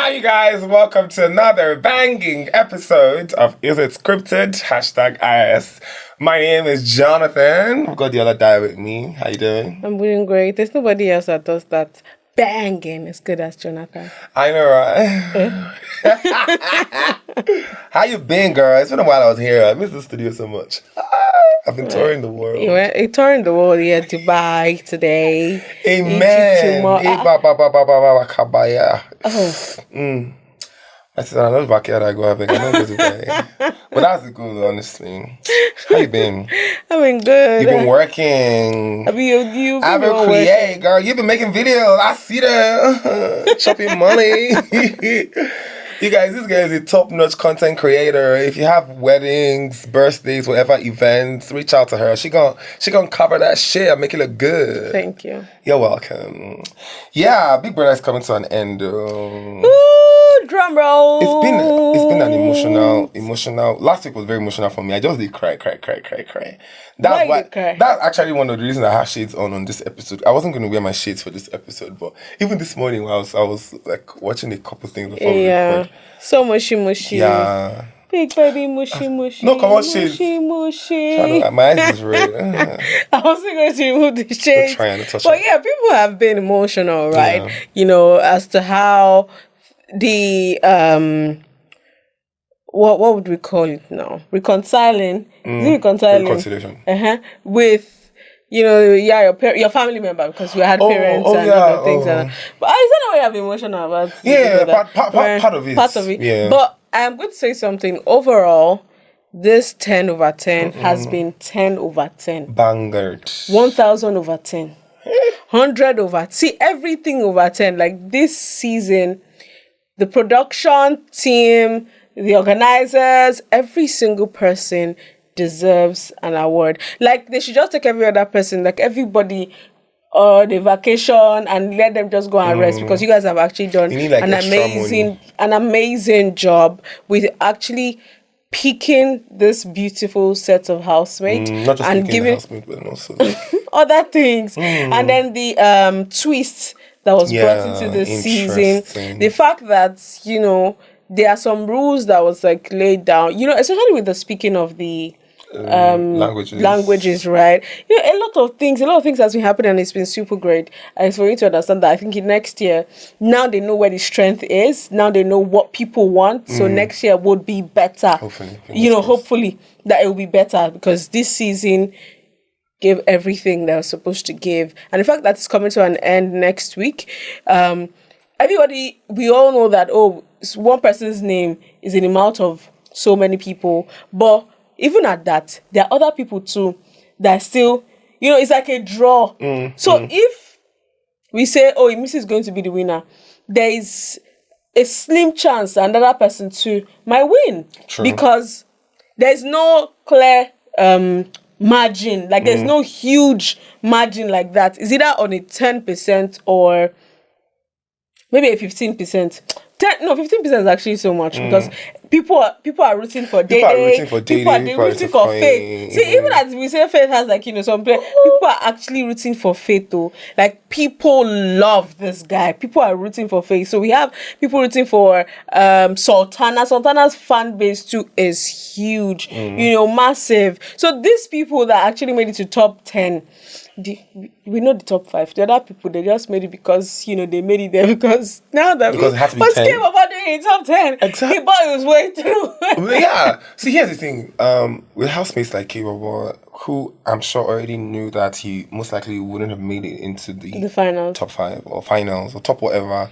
Hi, you guys. Welcome to another banging episode of Is It Scripted? #IIS. My name is Jonathan. I've got the other guy with me. How you doing? I'm doing great. There's nobody else that does that banging as good as Jonathan. I know, right? How you been, girl? It's been a while I was here. I miss the studio so much. I've been touring the world. You went touring the world, yeah, Dubai today. Amen. Kabaya. I said, I know backyard I go have I don't go to Dubai. But that's good, honestly. How you been? I've been good. You've been working. I've been create, girl. You've been making videos. I see that. Chopping money. You guys, this guy is a top-notch content creator. If you have weddings, birthdays, whatever events, reach out to her. She gonna cover that shit and make it look good. Thank you. You're welcome. Yeah, Big Brother's coming to an end. Ooh, drum roll. It's been an emotional. Last week was very emotional for me. I just did cry. That's actually one of the reasons I have shades on this episode. I wasn't going to wear my shades for this episode, but even this morning I was like watching a couple things before we record. So mushy. Yeah. Big baby mushy. No, come on, shades. Mushy. My eyes is red. I wasn't going to remove the shades. But yeah, people have been emotional, right? Yeah. You know, as to how the what would we call it now? Reconciling. Is it reconciling? Reconciliation. With your family member, because you had parents and other things. But is that not what you have emotional about? Yeah, part of it. Part of it. Yeah. But I'm going to say something. Overall, this 10 over 10 has been 10 over 10. Bangered. 1,000 over 10. 100 over 10. See, everything over 10. Like this season, the production team, the organizers, every single person deserves an award. Like they should just take every other person, like everybody, the vacation, and let them just go and rest, because you guys have actually done an amazing job with actually picking this beautiful set of housemates, not just and giving housemate, but also other things, and then the twist that was brought into this season, the fact that there are some rules that was like laid down, especially with the speaking of the languages, right? A lot of things has been happening, and it's been super great. And it's for you to understand that I think in next year, now they know where the strength is, now they know what people want, so next year would be better. Hopefully that it will be better, because this season gave everything that was supposed to give. And the fact that it's coming to an end next week, everybody, we all know that one person's name is in the mouth of so many people, but even at that, there are other people too that still, it's like a draw. So if we say, Emisi is going to be the winner, there is a slim chance another person too might win. True. Because there's no clear margin. Like there's no huge margin like that. It's either on a 10% or maybe a 15%. 15% is actually so much, because people are rooting for Dede. People are rooting for Faith. See, even as we say Faith has some play, people are actually rooting for Faith though. Like people love this guy. People are rooting for Faith. So we have people rooting for Sultana. Sultana's fan base too is huge. Massive. So these people that actually made it to top 10, we know the top 5. The other people, they just made it because they made it there because now that it has to be 10. Came about doing it top 10. Exactly. He bought his way through. Yeah. See, here's the thing. With housemates like K-Bobo, who I'm sure already knew that he most likely wouldn't have made it into the finals, top 5 or finals or top whatever.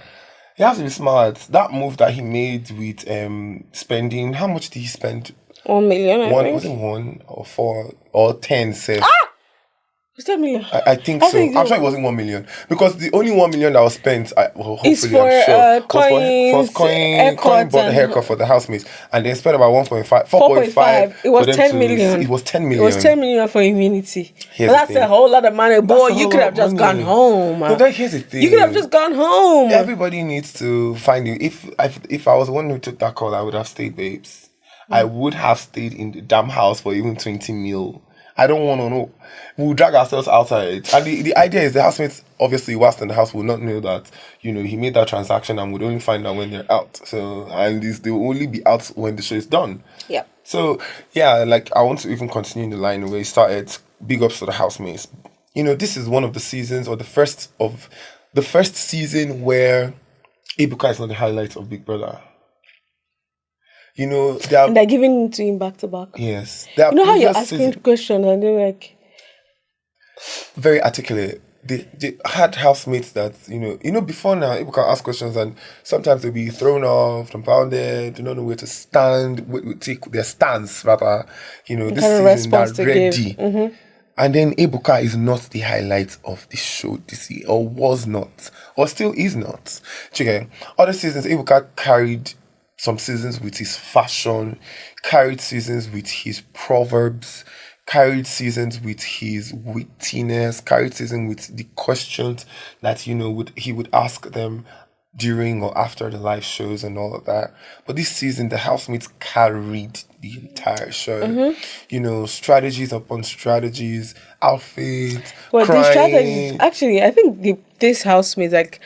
He has to be smart. That move that he made with spending, how much did he spend? 1 million. I think. Was it 1 or 4 or 10? Say. Was that million? I think so. I'm sure it wasn't 1 million, because the only 1 million that was spent, hopefully, it's for, I'm sure, coins, Coin bought the haircut for the housemates, and they spent about 4.5. It was 10 million. It was 10 million. It was 10 million for immunity. That's a whole lot of money. Boy, you could have just gone home. No, here's the thing. You could have just gone home. Everybody needs to find you. If I was the one who took that call, I would have stayed, babes. I would have stayed in the damn house for even 20 mil. I don't want to know. We'll drag ourselves outside. And the idea is the housemates, obviously, whilst in the house, will not know that, you know, he made that transaction and would only find out when they're out. So, and they will only be out when the show is done. Yeah. So, yeah, like, I want to even continue in the line where he started. Big ups to the housemates. You know, this is one of the seasons, or the first season where Ebuka is not the highlight of Big Brother. You know, and they're giving it to him back to back. Yes. You know how you're asking questions and they're like... Very articulate. They had housemates that, you know, before now, people can ask questions and sometimes they'll be thrown off, dumbfounded, they don't know where to stand, take their stance, rather, you know, this season they're ready. Mm-hmm. And then Ebuka is not the highlight of the show this year, or was not, or still is not. Okay. Other seasons, Ebuka carried some seasons with his fashion, carried seasons with his proverbs, carried seasons with his wittiness, carried seasons with the questions that, you know, he would ask them during or after the live shows and all of that. But this season, the housemates carried the entire show. Mm-hmm. You know, strategies upon strategies, outfits, well, crying. These strategies, actually, I think these housemates, like,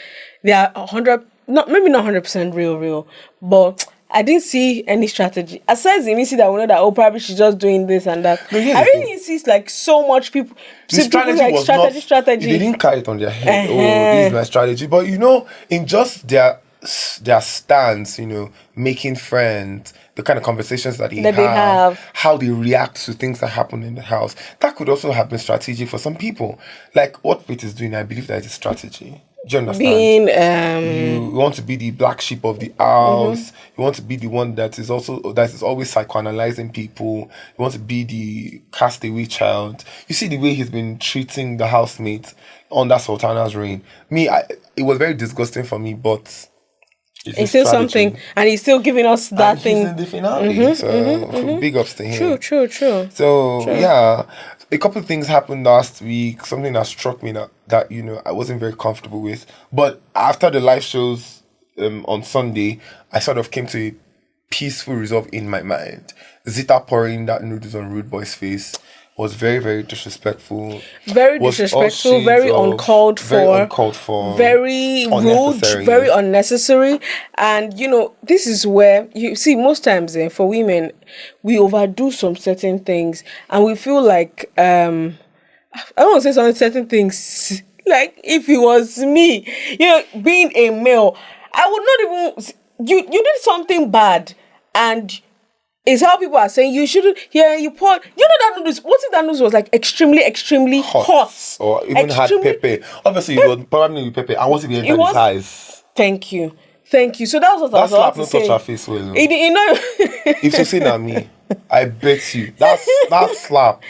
they are 100, maybe not 100% real, but I didn't see any strategy. Aside from me, see that we know that, oh, probably she's just doing this and that. No, I really didn't see like so much people. The strategy like was strategy. They didn't carry it on their head. Oh, this is my strategy. But you know, in just their stance, you know, making friends, the kind of conversations that they have, how they react to things that happen in the house, that could also have been strategic for some people. Like what Faith is doing, I believe that is a strategy. Do you understand? You want to be the black sheep of the house. Mm-hmm. You want to be the one that is always psychoanalyzing people. You want to be the castaway child. You see the way he's been treating the housemates under Sultana's reign. It was very disgusting for me, but it's still something, and he's still giving us that thing. He's in the finale, big ups to him. True. So yeah, a couple of things happened last week. Something that struck me that you know I wasn't very comfortable with. But after the live shows on Sunday, I sort of came to a peaceful resolve in my mind. Zita pouring that noodles on Rude Boy's face was very, very disrespectful. Very disrespectful, very uncalled for, very rude, very unnecessary. And, you know, this is where, you see, most times for women, we overdo some certain things and we feel like, I don't want to say some certain things, like if it was me, you know, being a male, I would not even, you did something bad and... Is how people are saying you shouldn't. Yeah, you pour. You know that noodles. What if that noodles was like extremely hot, or even had pepper? Obviously, it was probably with pepper. And what if it entered his eyes? Thank you. So that was what I was about to say. That slap no touch her face well. You know, if you say that me, I bet you that slap.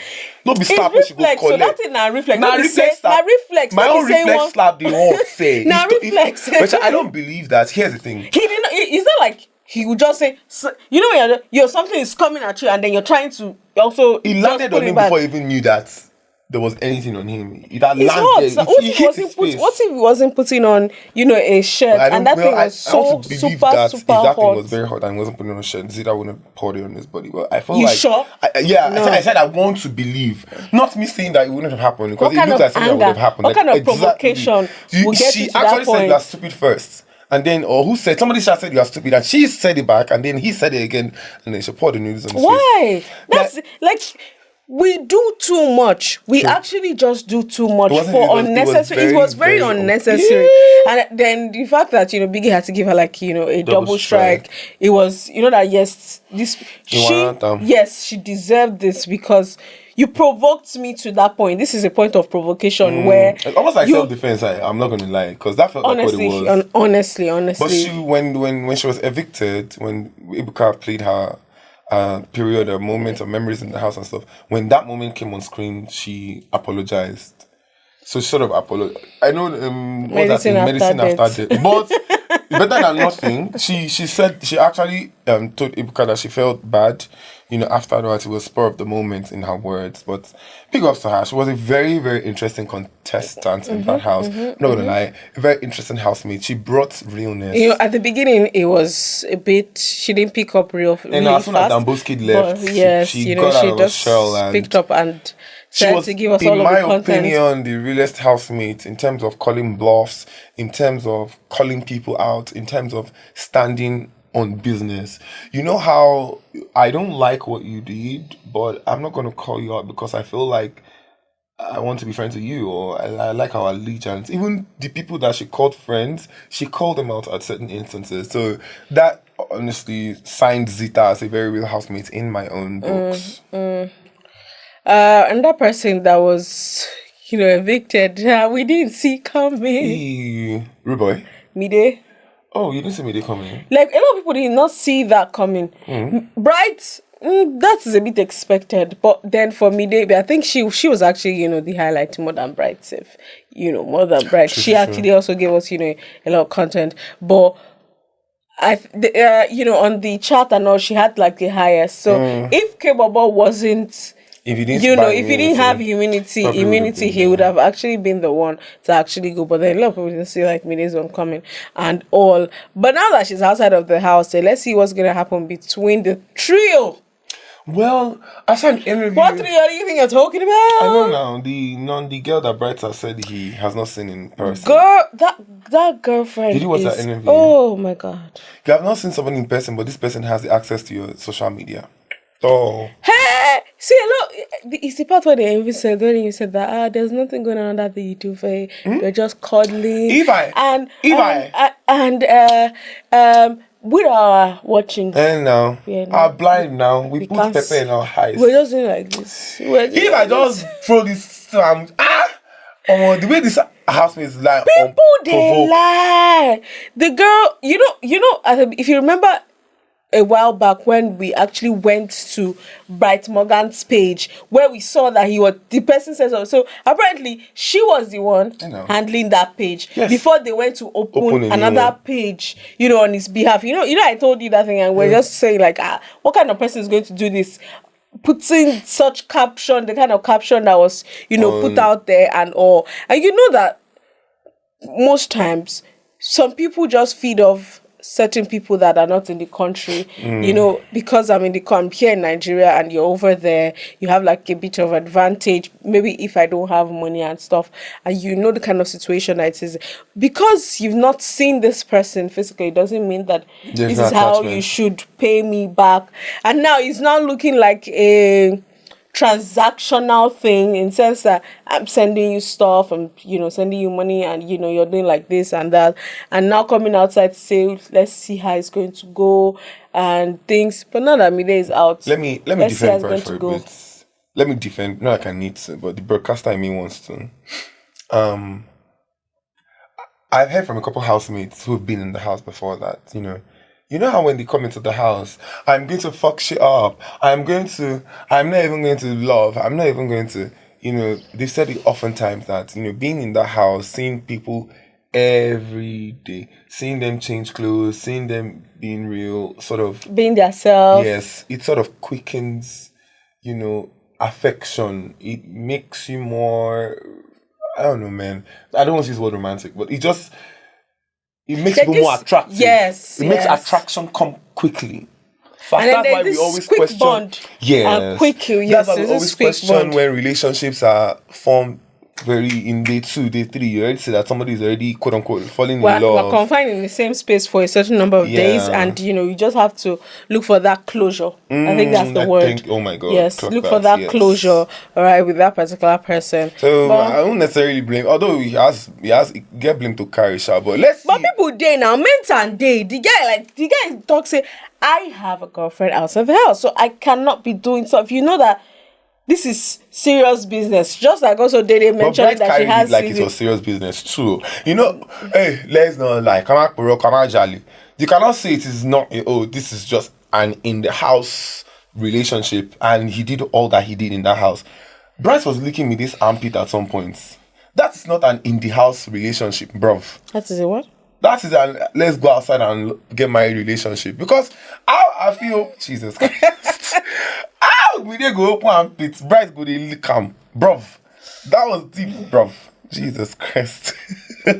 No be slap. It's reflex. So that thing na reflex. Na reflex. My own reflex slap. The whole say. Na reflex. But I don't believe that. Here's the thing. He didn't. It's not like. He would just say, you know, when you're something is coming at you, and then you're trying to also. He landed on him before he even knew that there was anything on him. That landed. What if he wasn't putting on, you know, a shirt, and that thing was super hot? If that thing was very hot and he wasn't putting on a shirt, Zita wouldn't have poured it on his body. Well, I feel you like. Sure? No. I said I want to believe. Not me saying that it wouldn't have happened because it looks like something that would have happened. What kind of provocation will get you to that point? She actually said you are stupid first. And then, or who said, somebody said you are stupid, and she said it back, and then he said it again, and then she poured the noodles on his face. Why? That's like, we do too much. We actually just do too much for unnecessary. It was very unnecessary. Yeah. And then the fact that, you know, Biggie had to give her like, you know, a double strike. It was, you know, that she deserved this because you provoked me to that point. This is a point of provocation where it's almost like self-defense. I'm not gonna lie, because that felt like what it was. Honestly. But when she was evicted, when Ebuka played her period or moment of memories in the house and stuff, when that moment came on screen, she apologized. So she sort of apologized. I know medicine after death. But Better than nothing. She said she actually told Ibuka that she felt bad, afterwards. It was spur of the moment in her words. But big ups to her. She was a very, very interesting contestant in that house. Not gonna lie, a very interesting housemate. She brought realness. At the beginning it was a bit, she didn't pick up really and as soon as fast. Damboski left, Yes, she got out of her shell and picked up and she tried was, to give us in all of my the content. opinion, the realest housemate in terms of calling bluffs, in terms of calling people out, in terms of standing on business. You know how I don't like what you did, but I'm not going to call you out because I feel like I want to be friends with you, or I like our allegiance. Even the people that she called friends, she called them out at certain instances. So that honestly signed Zita as a very real housemate in my own books. And that person that was, evicted, we didn't see coming. Ruboy. Mide. Oh, you didn't see me coming? Like, a lot of people did not see that coming. Bright, that is a bit expected. But then for Mide, I think she was actually, the highlight more than Bright safe. More than Bright. She actually also gave us, a lot of content. But on the chat and all, she had like the highest. So if K-Bobo wasn't, if he didn't have immunity, he would have actually been the one to actually go. But then a lot of people didn't see like Mide's one coming and all. But now that she's outside of the house, so let's see what's gonna happen between the trio. Well, I saw an interview. What trio do you think you're talking about? I don't know. The girl that Bright has said he has not seen in person. Girl, that girlfriend. Did you watch that interview? Oh my God. You have not seen someone in person, but this person has the access to your social media. Oh. Hey, see, look, it's the part where they even said that there's nothing going on that the YouTube. They're just cuddling. We are watching. And now, are blind now. We put pepper in our eyes. We're just doing like this. If I just throw this, the way this housemate is like, people they lie. The girl, if you remember a while back when we actually went to Bright Morgan's page where we saw that the person says so apparently she was the one handling that page before they went to open another page, on his behalf. I told you that thing and we're just saying like, what kind of person is going to do this? Putting such caption, the kind of caption that was, put out there and all. And that most times some people just feed off certain people that are not in the country, because I'm here in Nigeria and you're over there, you have like a bit of advantage, maybe if I don't have money and stuff, and the kind of situation that it is. Because you've not seen this person physically, doesn't mean that this is how you should pay me back. And now it's now looking like a transactional thing in sense that I'm sending you stuff and sending you money and you're doing like this and that, and now coming outside to say let's see how it's going to go and things. But now that Mide is out, let me defend Bright for a bit. Let me defend, not like I need to, but the broadcaster in me wants to. I've heard from a couple housemates who've been in the house before that, You know how when they come into the house, I'm going to fuck shit up. I'm not even going to love. I'm not even going to, they've said it oftentimes that, being in the house, seeing people every day, seeing them change clothes, seeing them being real, sort of. Being themselves. Yes, it sort of quickens, affection. It makes you more, I don't know, man. I don't want to use the word romantic, but it makes people more attractive. Yes. It makes attraction come quickly. And that's why we always question. Bond. Yes. That's why we always question when relationships are formed very in day 2, day 3. You already see that somebody is already quote unquote falling in love. We're confined in the same space for a certain number of days, and you just have to look for that closure. I think that's the word. Oh my God. Yes, look for that closure. All right, with that particular person. So I don't necessarily blame, although he has get blamed to carry but let's see. But people day now, and day. The guy talks say, I have a girlfriend outside of the house, so I cannot be doing stuff. You know that this is serious business. Just like also they mentioned that she has it was serious business too. Hey, let's not lie. Come on, Jolly. You cannot say it is not. This is just an in the house relationship, and he did all that he did in that house. Bryce was licking me this armpit at some point. That's not an in the house relationship, bruv. That is a what? That is a let's go outside and get married relationship. Because how I feel, Jesus Christ. How we they go open and pit, bride go they lick am, bruv. That was deep, bruv. Jesus Christ. So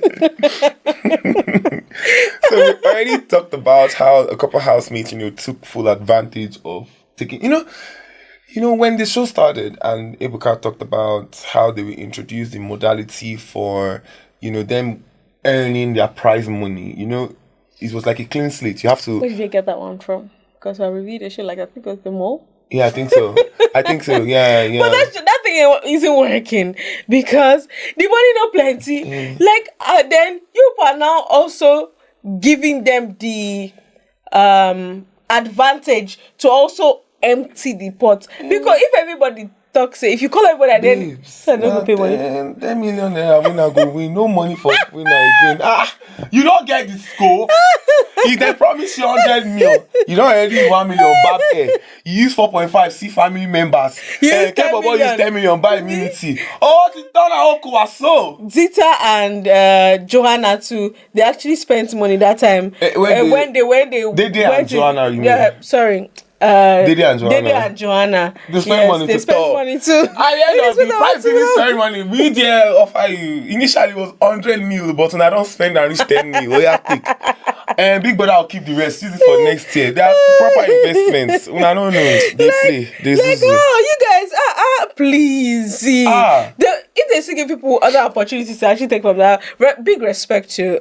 we already talked about how a couple housemates, took full advantage of taking, when the show started and Ebuka talked about how they will introduce the modality for, them earning their prize money, it was like a clean slate. You have to. Where did you get that one from? Because I reviewed a show like I think it was the mall. Yeah, I think so. Yeah. But that thing isn't working because the money not plenty. Then you are now also giving them the advantage to also empty the pot. Because if everybody talks, if you call everybody and then I don't pay money. 10 million naira winner go win. No money for winner again. You don't get the scope. If they promise you 100 mil, you don't already 1 million back there. You use 4.5, see family members. You use 10 million. Use 10 million buy immunity. Oh, it's done a whole so. Zita and Joanna too, they actually spent money that time. When they and Joanna, you mean? Yeah, sorry. Dede and Joanna. They spend money they to spend talk. money too. At the end of the price finish ceremony, we there offer you. Initially it was 100 mil, but when I don't spend and reach 10 mil. Oh yeah, pick. And Big Brother will keep the rest. Use it for next year. They are proper investments. I don't know. They play. They you guys, please see. If they still give people other opportunities to actually take from that, big respect to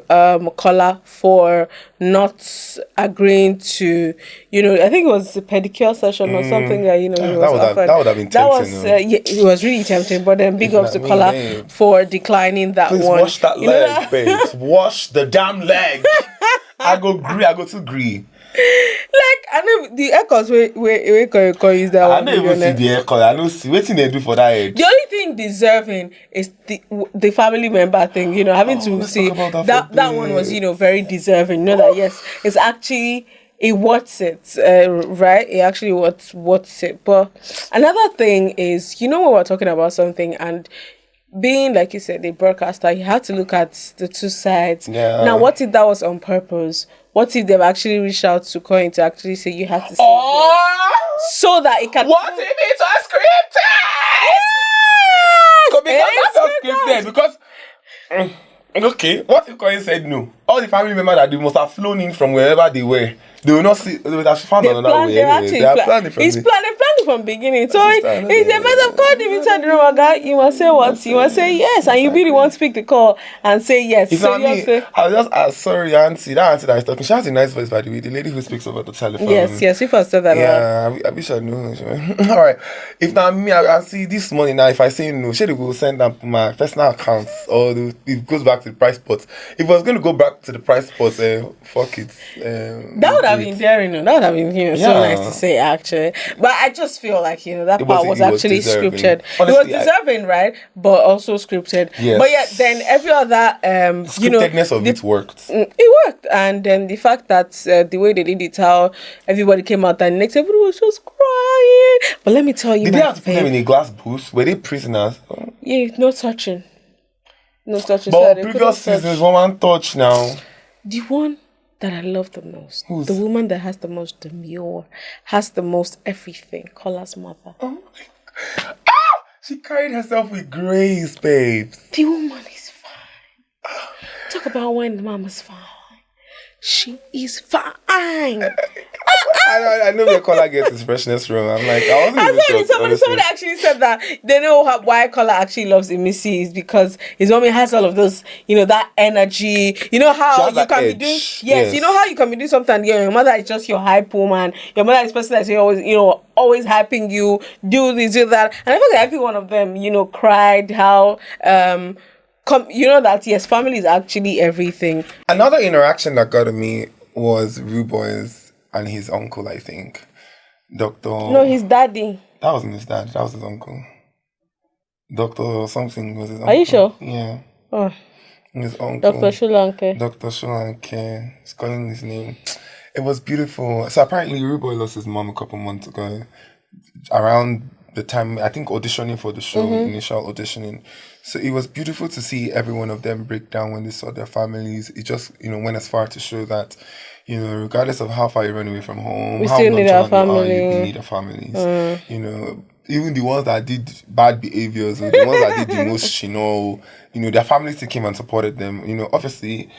Kola for not agreeing to, I think it was a pedicure session or something that, he was offered. That would have been tempting. It was really tempting, but then big ups to Kola for declining that Please one. Wash that leg, babe. Wash the damn leg. I go to agree. I know the echoes we call is that one. I don't even see the echo. I don't see what they do for that age. The only thing deserving is the family member thing, having to see that one was, very deserving. That yes, it's actually it worth it, right? It actually worth it. But another thing is, when we're talking about something and being, like you said, the broadcaster, you have to look at the two sides. Yeah. Now, what if that was on purpose? What if they've actually reached out to Coin to actually say you have to say yes, so that it can... What if it's scripted? Yes! Because that's not scripted. Because, okay, what if Coin said no? All the family members that they must have flown in from wherever they were. They will not see. They would have found another way. They are planning from He's planning from beginning. So it's a matter of calling him inside the room. Guy, you must say what? You must say yes, and you really want to pick the call and say yes. It's so not me. I was just sorry, auntie. That auntie that is talking. She has a nice voice, by the way. The lady who speaks over the telephone. Yes. People said that. Yeah, I wish I knew. All right. If not me, I see this money now. If I say no, she will send them to my personal accounts, or it goes back to the price pot. If I was going to go back to the price pot, fuck it. That would have been daring. That would have been so nice to say, actually. But I just feel like that part was actually scripted. Honestly, it was deserving, right? But also scripted. Yes. But yeah, then every other scriptedness of it worked. It worked, and then the fact that the way they did it, how everybody came out and next everybody was just crying. But let me tell you, did they have to put them in a glass booth? Were they prisoners? Yeah, no touching. But so previous seasons, one touch now. The one that I love the most, the woman that has the most demure, has the most everything, Kola's mother. Oh my God. She carried herself with grace, babes. The woman is fine. Talk about when the mama's fine. She is fine. I know where Kola gets his freshness from. I'm like, I wasn't even sure. Somebody actually said that they know why Kola actually loves Emisi is because his mommy has all of those, that energy. You know how you can be doing. Yes, you know how you can be doing something. Your mother is just your hype woman. Your mother is person that's always hyping you. Do this, do that. And I feel like every one of them, cried how that yes, family is actually everything. Another interaction that got to me was Ruboy's and his uncle, I think. No, his daddy. That wasn't his dad. That was his uncle. Dr. something was his uncle. Are you sure? Yeah. Oh. His uncle. Dr. Shulanke. Dr. Shulanke. He's calling his name. It was beautiful. So apparently Ruboy lost his mom a couple months ago. Around the time, I think, auditioning for the show, initial auditioning. So it was beautiful to see every one of them break down when they saw their families. It just, went as far to show that, regardless of how far you run away from home, We how still need our nonchalant you are, family. you need our families. Even the ones that did bad behaviors, or the ones that did the most, their families still came and supported them. Obviously,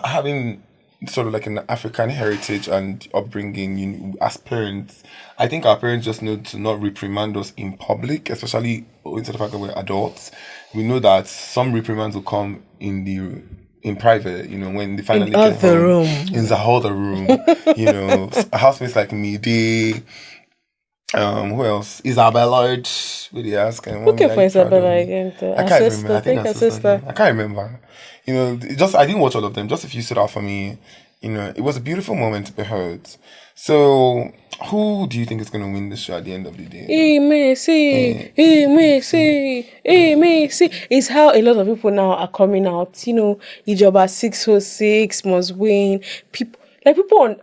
having sort of like an African heritage and upbringing, as parents, I think our parents just know to not reprimand us in public, especially into the fact that we're adults. We know that some reprimands will come in private, when they finally get home. In the other room. Housemates like me, who else? Isabella, really asking. Okay, for Isabella again. I can't remember. I think her sister. I can't remember. I didn't watch all of them. Just a few stood out for me. It was a beautiful moment to behold. So, who do you think is going to win the show at the end of the day? Messi. It's how a lot of people now are coming out. Ijoba 606 must win. People on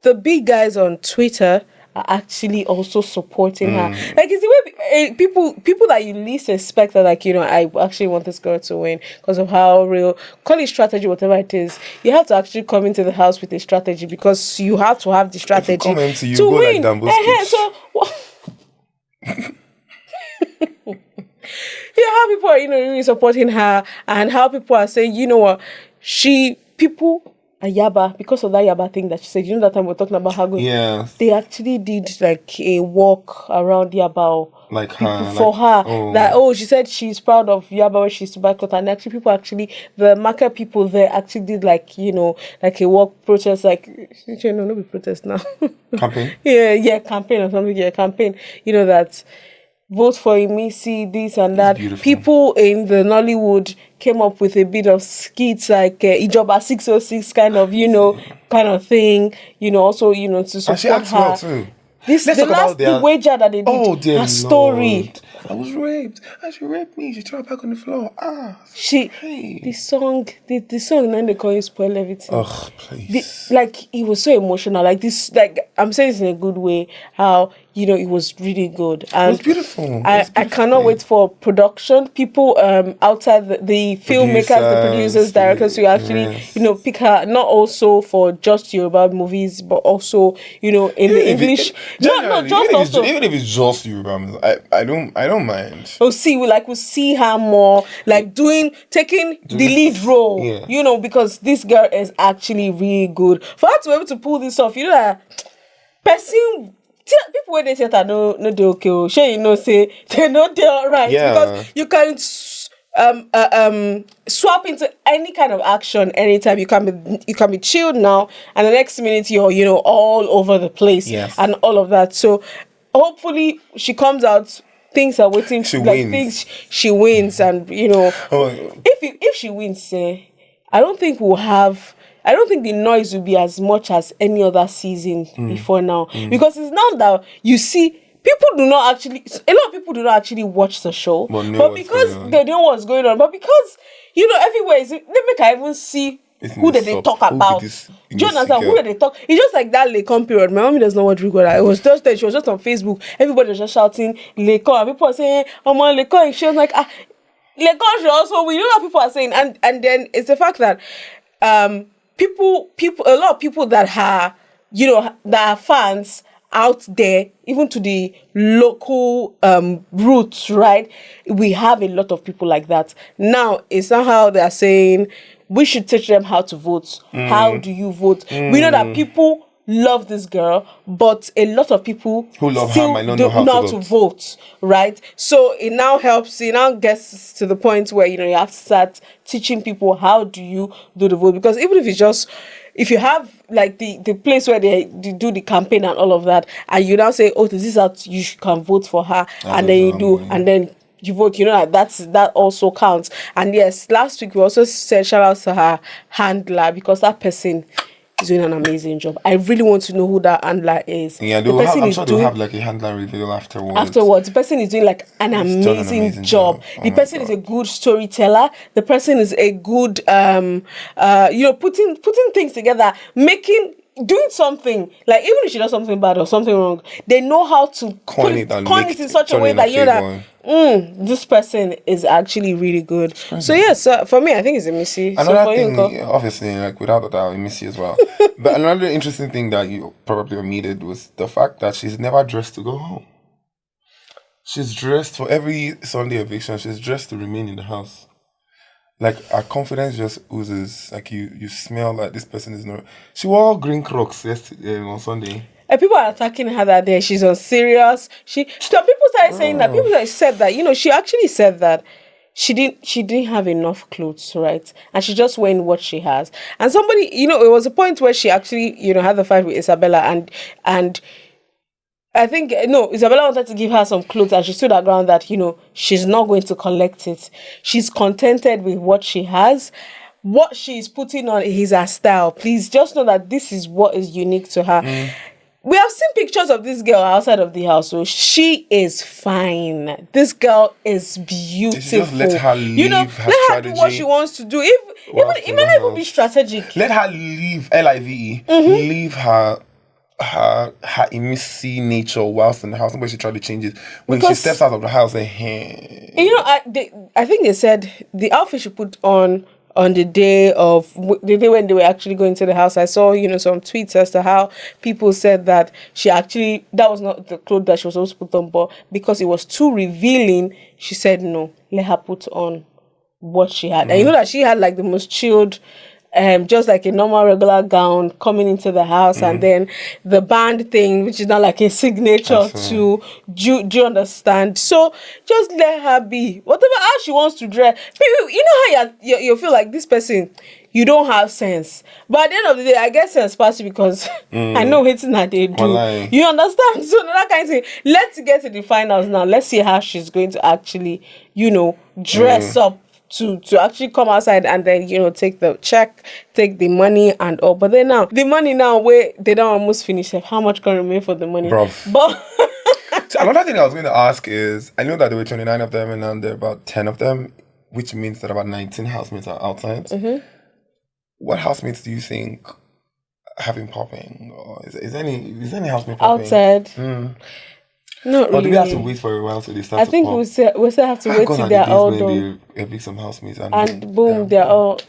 the big guys on Twitter are actually also supporting her. Like, it's the way people that you least expect that, like, I actually want this girl to win because of how real, call it strategy, whatever it is. You have to actually come into the house with a strategy because you have to have the strategy come into you, to go win. Like so, how people are, really supporting her, and how people are saying, people. Yaba, because of that Yaba thing that she said, that time we were talking about her going, they actually did like a walk around Yaba, like her, for her. That she said she's proud of Yaba when she's to Bacot, and actually the market people there actually did like like a walk protest, like no be protest now, campaign. Campaign or something. Campaign. That. Vote for Emisi, this and that. People in the Nollywood came up with a bit of skits like Ijoba 606 kind of, kind of thing. Also, to support her. Well too. The wager that they did, her story. Lord. I was raped. And she raped me. She threw her back on the floor. The song, then they call you spoil everything. Ugh, please. It was so emotional. Like this, I'm saying this in a good way. How it was really good. And it was beautiful. I cannot wait for production. People outside the filmmakers, the producers, directors who actually pick her, not also for just Yoruba movies, but also in the English. Even if it's just Yoruba, I don't mind. We'll see her more like taking the lead role. Because this girl is actually really good. For her to be able to pull this off, that person. People when they say that no they okay, say they know they're alright because you can swap into any kind of action anytime. You can be chilled now, and the next minute you're all over the place and all of that. So hopefully she comes out. Things are waiting. She wins, and if she wins, I don't think the noise will be as much as any other season before now. Because it's now that you see, a lot of people do not actually watch the show. But because they know what's going on. But because, everywhere, they make I even see who did they talk about. Do you understand? Who did they talk? It's just like that Lekon period. My mommy does not watch Rigoda. It was just that she was just on Facebook. Everybody was just shouting Lekon. And people are saying, Lekon. She was like, Lekon should also win. What people are saying. And then it's the fact that people, a lot of people that are, that are fans out there, even to the local roots, right? We have a lot of people like that. Now, it's not how they're saying we should teach them how to vote. How do you vote? We know that people love this girl, but a lot of people who love still her might not don't know how to vote, right? So it now gets to the point where you have to start teaching people how do you do the vote, because even if you have like the place where they do the campaign and all of that, and you now say, this is how you can vote for her, and then you do, and then you vote, that also counts. And yes, last week we also said shout out to her handler, because that person is doing an amazing job. I really want to know who that handler is. Yeah, I'm sure they'll have like a handler reveal afterwards. The person is doing like an amazing job. The person is a good storyteller. The person is a good, putting things together, making doing something, like even if she does something bad or something wrong, they know how to Coin it in such a way that you know that this person is actually really good. So yes, for me, I think it's a Missy. Another so for thing, you, obviously, like without a doubt, Missy as well. But another interesting thing that you probably omitted was the fact that she's never dressed to go home. She's dressed for every Sunday eviction. She's dressed to remain in the house. Like her confidence just oozes. Like you smell like this person is not. She wore green Crocs yesterday on Sunday. and people are attacking her that day. She's unserious. So people started saying that. People that said that. You know, she actually said that she didn't have enough clothes, right? And she just wearing what she has. And somebody, you know, it was a point where she actually, you know, had the fight with Isabella and I think no, Isabella wanted to give her some clothes and she stood her ground that, you know, she's not going to collect it. She's contented with what she has. What she's putting on is her style. Please just know that this is what is unique to her. We have seen pictures of this girl outside of the house, so she is fine. This girl is beautiful. Just let her live you know, her let her do what she wants to do. It may not even be strategic. Let her live LIVE. Leave her messy nature whilst in the house. Nobody should try to change it. When she steps out of the house, you know, I think they said the outfit she put on the day when they were actually going to the house. I saw, you know, some tweets as to how people said that that was not the clothes that she was supposed to put on, but because it was too revealing, she said no, let her put on what she had. And you know that she had like the most chilled, just like a normal regular gown coming into the house, and then the band thing, which is not like a signature to do you understand? So just let her be whatever how she wants to dress. You know how you feel like this person, you don't have sense, but at the end of the day, I get sense passing because I know it's not they do. You understand? So that kind of thing. Let's get to the finals now. Let's see how she's going to actually, you know, dress up to actually come outside and then, you know, take the check, take the money and all. But then now, the money now, where they don't almost finish it, how much can remain for the money? Bruv. But so another thing I was going to ask is, I know that there were 29 of them and now there are about 10 of them, which means that about 19 housemates are outside. What housemates do you think have been popping? Or is any housemate popping? outside. Not Or really. do we have to wait for a while till they start I think to pop? we still have to wait till they're all done. They evict some housemates And boom, they're all...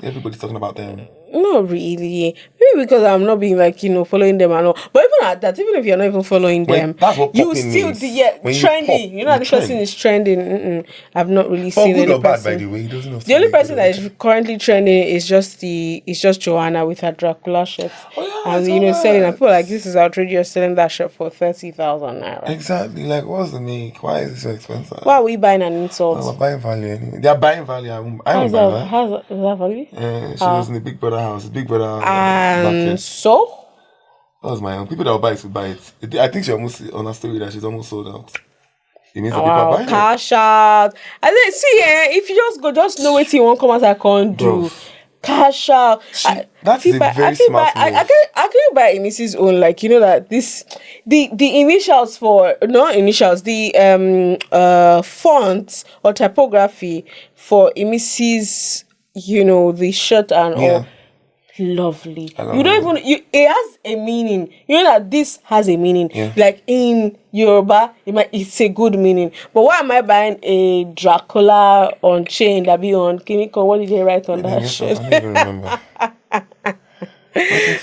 everybody's talking about them. Not really. Maybe because I'm not being like, you know, following them and all. But even at that, even if you're not even following them, that's what you popping still means. trending. You know, this person is trending. I've not really seen good any or bad, person. by the way. He doesn't know The only person that is currently trending is just Joanna with her Dracula shirt. And you know, selling, and people are like, this is outrageous, selling that shirt for 30,000 naira. Exactly. Like, what's the make? Why is it so expensive? Why are we buying an insult? We're buying value anyway. They are buying value. I don't buy that. How's that value? She was in the Big Brother house. Big Brother And market. so? That was my own. People that will buy it will buy it. I think she almost, on her story, that she's almost sold out. It means that people are buying it. Cash out. And then, see, if you just know what you want, come out, I can't do. Cash out. That's a very smart move. I can buy Mrs. own, like, you know that this the initials for not initials, the font or typography for Mrs. you know, the shirt and all. Lovely. You don't even it has a meaning. You know that this has a meaning. Like in Yoruba, it's a good meaning. But why am I buying a Dracula on chain that be on Kiniko? What did they write on that shirt? I don't even remember.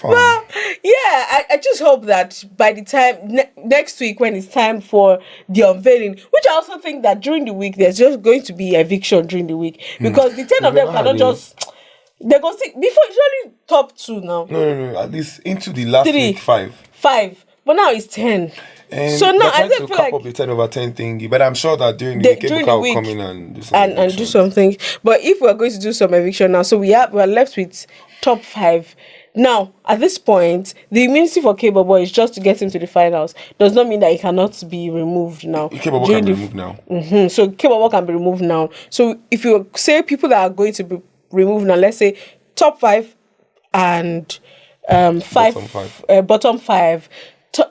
Well, yeah, I just hope that by the time next week, when it's time for the unveiling, which I also think that during the week there's just going to be eviction during the week, because the 10 of them cannot just. They go see before it's only top 2 now. No. At least into the last 3, week 5. 5, but now it's 10. And so now I think feel cap like up the 10 over 10 thingy, but I'm sure that during the week, will come in and do something. And do something. But if we're going to do some eviction now, so we're left with top 5. Now, at this point, the immunity for K-Bobo is just to get him to the finals. Does not mean that he cannot be removed now. K-Bobo can be removed now. So K-Bobo can be removed now. So if you say people that are going to be removed now, let's say top 5 and bottom 5.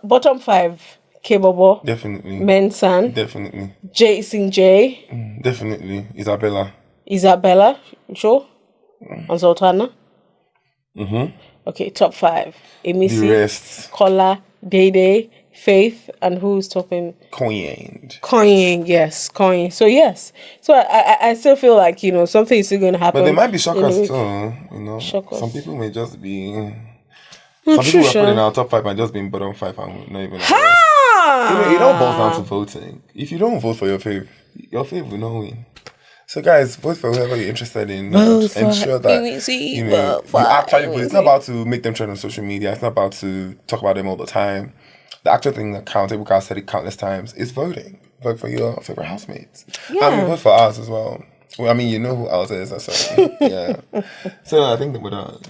Bottom 5, K-Bobo. Definitely. Mensan. Definitely. Jason J. Definitely. Isabella. Sure. And Sultana. Okay, top 5. The Emisi, rest Kola, Day, Faith, and who's topping? coined. Yes, Coin. So yes. So I still feel like, something is still going to happen. But they might be shockers Anyway. too, Shockers. Some people may just be... I'm Some people sure, who are put in our top 5 might just be in bottom 5 and not even aware. Ha! It all boils down to voting. If you don't vote for your fave will not win. So guys, vote for whoever you're interested in. Ensure that you actually vote. It's not about to make them trend on social media. It's not about to talk about them all the time. The actual thing that counts, I've said it countless times, is voting. Vote for your favorite housemates. Yeah. And vote for ours as well. Well, I mean, you know who ours is. So, yeah. So I think that we're done.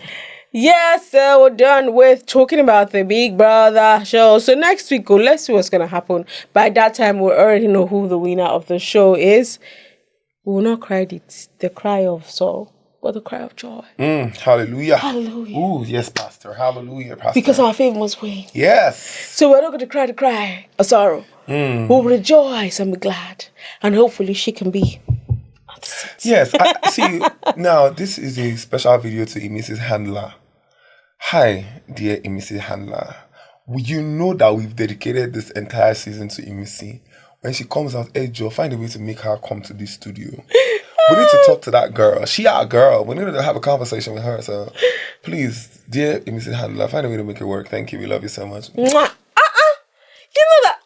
Yes, we're done with talking about the Big Brother show. So next week, let's see what's going to happen. By that time, we already know who the winner of the show is. We will not cry the cry of sorrow, but the cry of joy. Hallelujah. Hallelujah. Ooh, yes, Pastor. Hallelujah, Pastor. Because our faith must win. Yes. So we're not going to cry the cry of sorrow. We'll rejoice and be glad. And hopefully she can be. Yes, I see. Now, this is a special video to Mrs. Handler. Hi, dear Mrs. Handler. You know that we've dedicated this entire season to Emisi. When she comes out, hey Joe, find a way to make her come to this studio. We need to talk to that girl. She our girl. We need to have a conversation with her. So, please, dear Mrs. Handler, find a way to make it work. Thank you. We love you so much. You know that.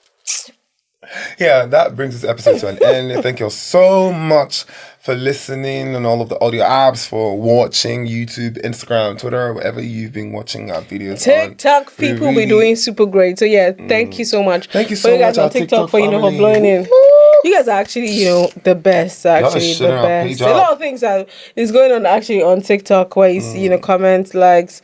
Yeah, that brings this episode to an end. Thank you all so much for listening and all of the audio apps, for watching YouTube, Instagram, Twitter, wherever you've been watching our videos. TikTok people be doing super great. So yeah, thank you so much. Thank you so much, on our TikTok for family. for blowing in. You guys are actually, the best. Actually, the best. A lot of things is going on actually on TikTok where you see, comments, likes,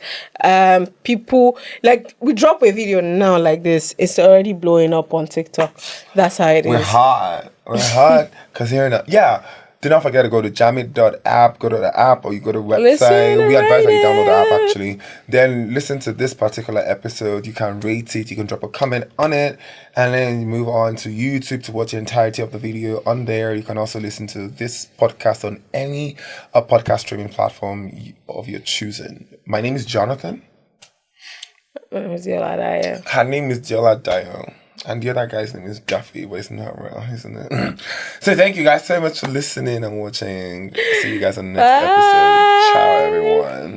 people like we drop a video now like this. It's already blowing up on TikTok. That's how it is. We're hot because here now. Yeah. Do not forget to go to jamit.app, go to the app, or you go to the website. We advise that you download the app, actually. Then listen to this particular episode. You can rate it. You can drop a comment on it. And then you move on to YouTube to watch the entirety of the video on there. You can also listen to this podcast on any podcast streaming platform of your choosing. My name is Jonathan. Her name is Jola Dayo. And the other guy's name is Gaffy, but it's not real, isn't it? So thank you guys so much for listening and watching. See you guys on the next episode. Ciao, everyone.